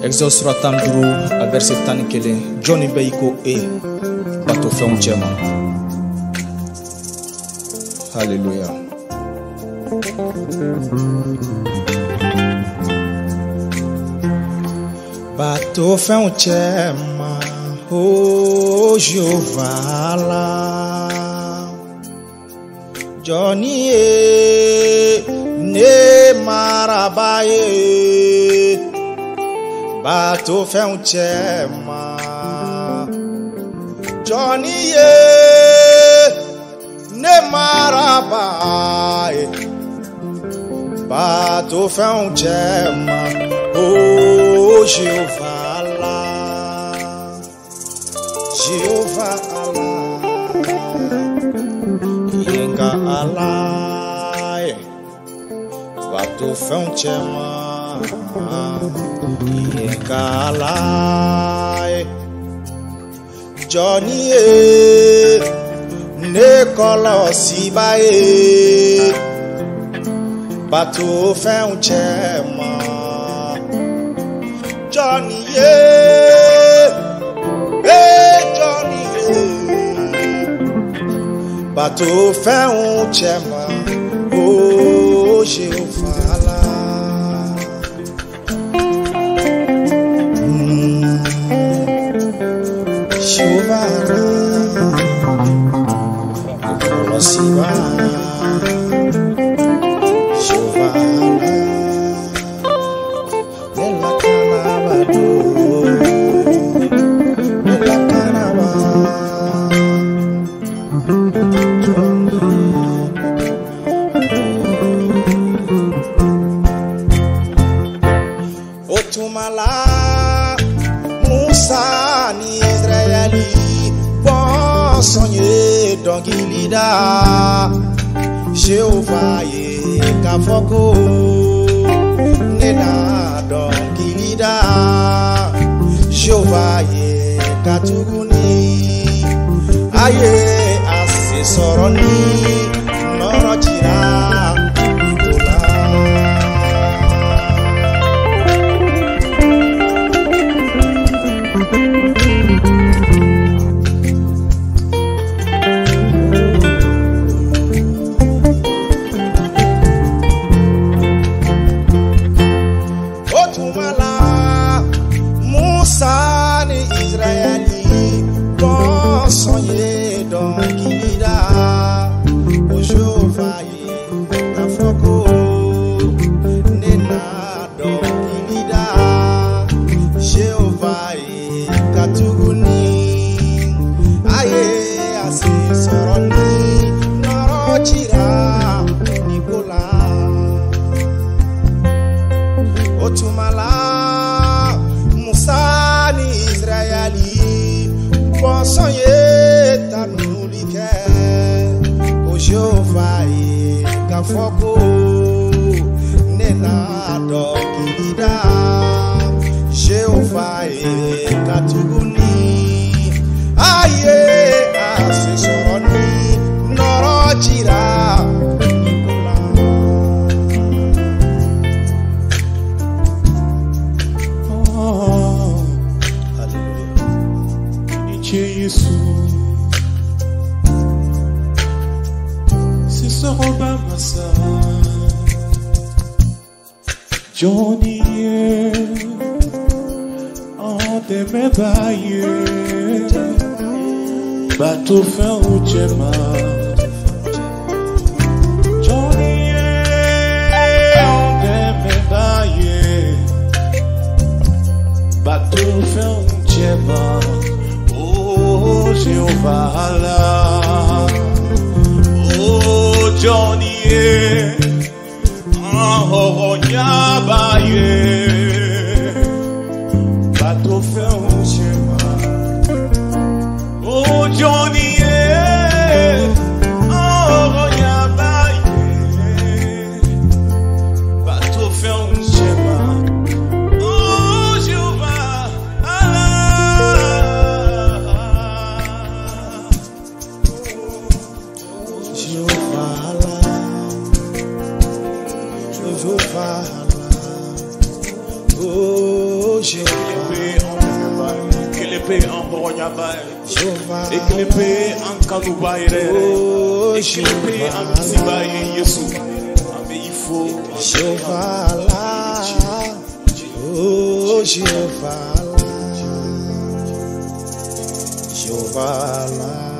Exode 33 verset 11 Johnny Beiko e bato fɛ cɛma. Hallelujah. Bato fɛ cɛma, oh Jehovah la Johnny e ne marabaye bato fɛ cɛma Johnny e ne marabaye bato fɛ cɛma, oh Jehovah la Jehovah Yenga Allah bato fɛ cɛma Yenga Allah Johnny e ne kɔlɔsi ba ye bato fɛ cɛma Johnny e Johnny e bato fɛ cɛma, oh Jehovah la Jehovah la Kolosiba Jehovah la Nella Canabado Nella Canaba Otumala Musa ni Israeli bon sonye dongilida Jehovah ye kafoko nena dongilida Jehovah ye katuguni aye ase soroni noro jira Foko nena dokida Jehovah katuguni aye asesoroni noro jira oh hallelujah Jésus Johnny en te me baye bato fɛ cɛma Johnny en te me baye bato fɛ cɛma, oh Jehovah la oh Johnny oh nyabaye bato fɛ cɛma, oh Johnny oh nyabaye bato fɛ cɛma, oh Jehovah Ekelepe en Boronyabay, Ekelepe en Kanubaire, Ekelepe en Kisibaye Yesu, Ameifo, Jehovah, oh Jehovah, Jehovah.